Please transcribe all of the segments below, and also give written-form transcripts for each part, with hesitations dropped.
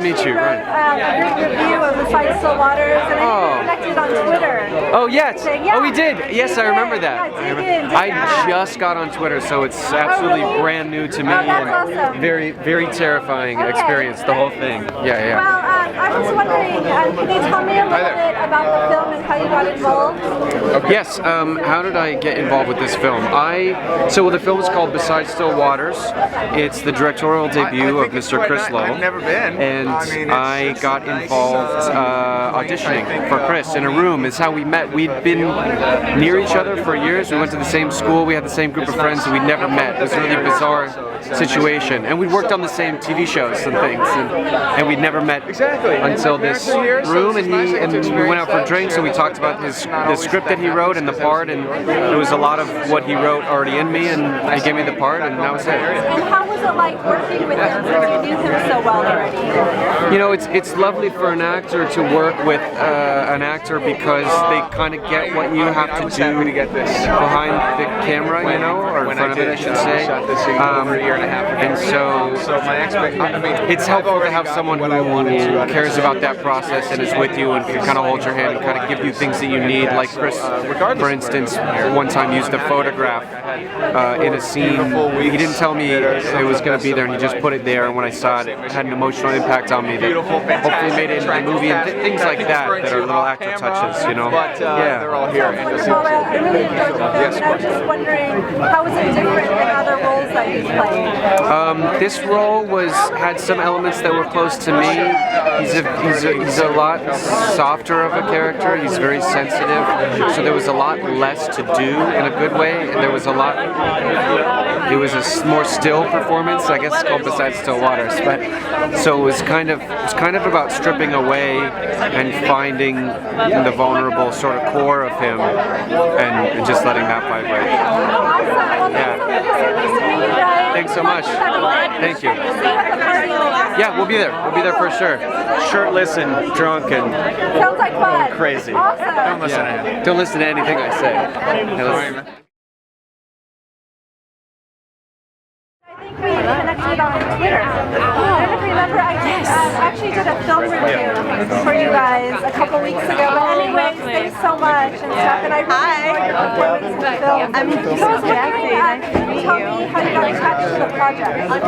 meet you. Wrote a great review of Besides Still Waters, and I connected on Twitter. Oh yes. Yeah. Oh, we did. Yes, I remember that. I just got on Twitter, so it's absolutely brand new to me. That's awesome. Very, very terrifying experience. The whole thing. Yeah. Well, I was wondering, can you tell me a little bit about the film and how you got involved? Yes. How did I get involved with this film? So the film is called Besides Still Waters. It's the directorial debut of Mr. Chris Lowell. I've never been. And I got involved auditioning for Chris in a room. It's how we met. We'd been near each other for years. We went to the same school. We had the same group of friends, and we'd never met. It was a really bizarre situation. And we'd worked on the same TV shows and things, and we'd never met until this room. And we went out for drinks, and we talked about the script that he wrote and the part, and there was a lot of what he wrote already in me, and he gave me the part, and that was it. And how was it like working with him since you knew him so well already? You know, it's lovely for an actor to work with an actor because they kind of get what you have to do behind the camera, you know, or in front of it, I should say. And so it's helpful to have someone who cares about that process and is with you and can kind of hold your hand and kind of give you things that you need. Like Chris, for instance, one time used a photograph in a scene. He didn't tell me it was going to be there, and he just put it there. And when I saw it, it had an emotional impact on me that hopefully made it into the movie, and things like that that are little actor touches, you know. They're all here. I really enjoyed the film, and I was just wondering, how was it different than other roles that you played? This role had some elements that were close to me. He's a lot softer of a character. He's very sensitive, so there was a lot less to do in a good way, and there was a lot. It was a more still performance. I guess it's called Besides Still Waters, but so it was kind of about stripping away and finding the vulnerable sort of core of him, and just letting that vibrate. Yeah. Thanks so much. Thank you. Yeah, we'll be there. We'll be there for sure. Shirtless and drunk and sounds like fun. Crazy. Awesome. Don't listen to anything I say. I think we connected on Twitter. I don't remember. I actually did a film review for you guys a couple weeks ago. But anyways, thanks so much and stuff. And I really enjoyed your performance in the film. So I was wondering, tell me how you got attached to the project. Well,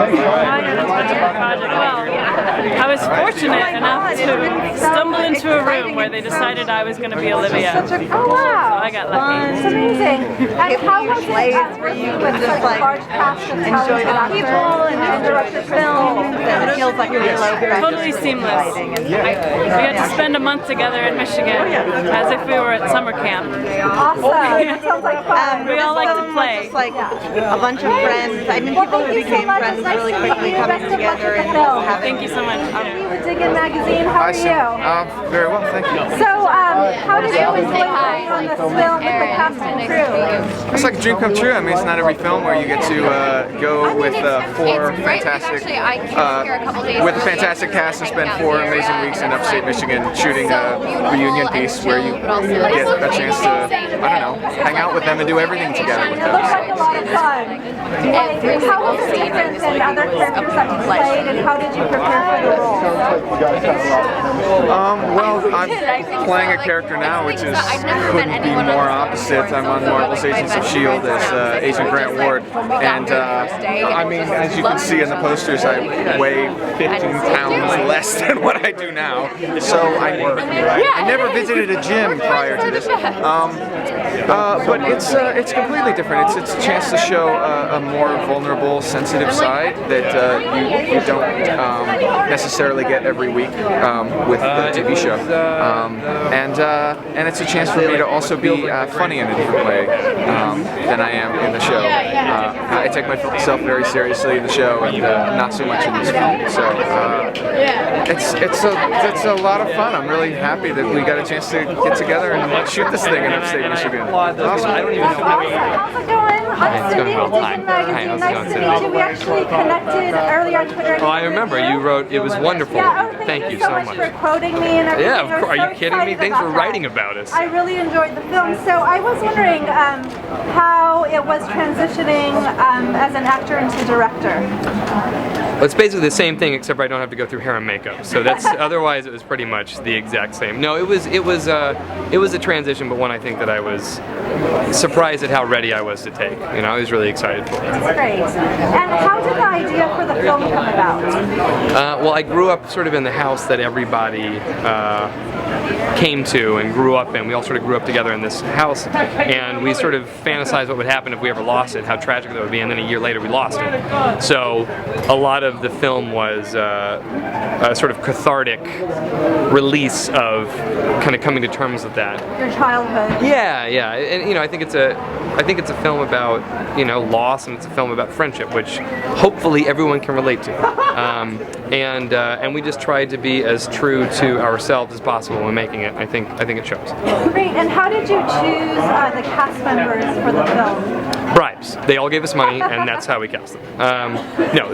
I was fortunate enough to stumble into a room where they decided I was going to be Olivia. Oh wow! So I got lucky. It's amazing. And how was it working with such a large cast of talented people and director film? It feels like really low pressure. Totally seamless. We got to spend a month together in Michigan as if we were at summer camp. Awesome. That sounds like fun. We all like to play. Just like a bunch of friends. I mean, people who became friends really quickly coming together and having. Thank you so much. With Diggin' Magazine, how are you? Very well, thank you. So, how did you enjoy working on this film with the cast and crew? It's like a dream come true. I mean, it's not every film where you get to go with four fantastic, with a fantastic cast and spend 4 amazing weeks in upstate Michigan shooting a reunion piece where you get a chance to, I don't know, hang out with them and do everything together with It looks like a lot of fun. How was it different than other characters that you played, and how did you prepare for the role? Well, I'm playing a character now which couldn't be more opposite. I'm on Marvel's Agents of S.H.I.E.L.D. as Agent Grant Ward, and I mean, as you can see in the posters, I weigh 15 pounds less than what I do now, so I never visited a gym prior to this, but it's completely different. It's a chance to show a more vulnerable, sensitive side that you don't necessarily get every week with the TV show, and it's a chance for me to also be funny in a different way than I am in the show. I take myself very seriously in the show, and not so much in this film. So it's a lot of fun. I'm really happy that we got a chance to get together and shoot this thing in upstate Michigan. Awesome. How's it going? I'm Cindy with Diggin' Magazine. Nice to meet you. We actually connected earlier on Twitter. Oh, I remember. You wrote, it was wonderful. Thank you so much for quoting me and everything. Yeah, of course. Are you kidding me? Thanks for writing about us. I really enjoyed the film. So I was wondering how it was transitioning as an actor into director. Well, it's basically the same thing except I don't have to go through hair and makeup. So that's otherwise it was pretty much the exact same. No, it was a transition, but one I think that I was surprised at how ready I was to take. You know, I was really excited for it. That's great. And how did the idea for the film come about? Well, I grew up sort of in the house that everybody came to and grew up in. We all sort of grew up together in this house, and we sort of fantasized what would happen if we ever lost it, how tragic that would be, and then a year later we lost it. So a lot of the film was a sort of cathartic release of kind of coming to terms with that. Your childhood. Yeah, yeah, and you know, I think it's a film about, you know, loss, and it's a film about friendship, which hopefully everyone can relate to. And we just tried to be as true to ourselves as possible when making it. I think it shows. Great. And how did you choose the cast members for the film? Bribes. They all gave us money, and that's how we cast them. No,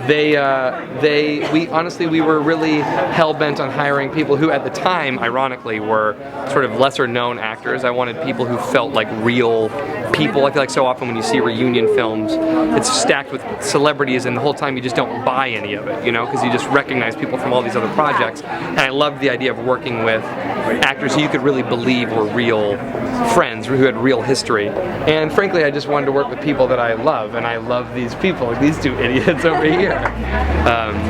we were really hell-bent on hiring people who at the time, ironically, were sort of lesser-known actors. I wanted people who felt like real people. I feel like so often when you see reunion films, it's stacked with celebrities, and the whole time you just don't buy any of it, you know, because you just recognize people from all these other projects. And I loved the idea of working with actors who you could really believe were real friends, who had real history. And frankly, I just wanted to work with people that I love, and I love these people, like these two idiots over here.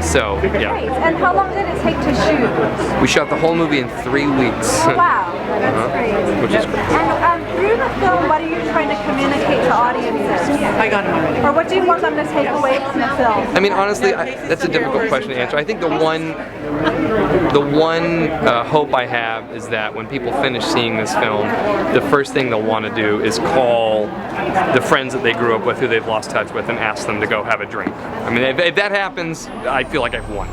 So, yeah. Great. And how long did it take to shoot? We shot the whole movie in 3 weeks. Oh, wow. That's great. Which is great. And through the film, what are you trying to communicate to audiences? I got it already. Or what do you want them to take away from the film? I mean, honestly, that's a difficult question to answer. I think the one hope I have is that when people finish seeing this film, the first thing they'll want to do is call the friends that they grew up with, who they've lost touch with, and ask them to go have a drink. I mean, if that happens, I feel like I've won.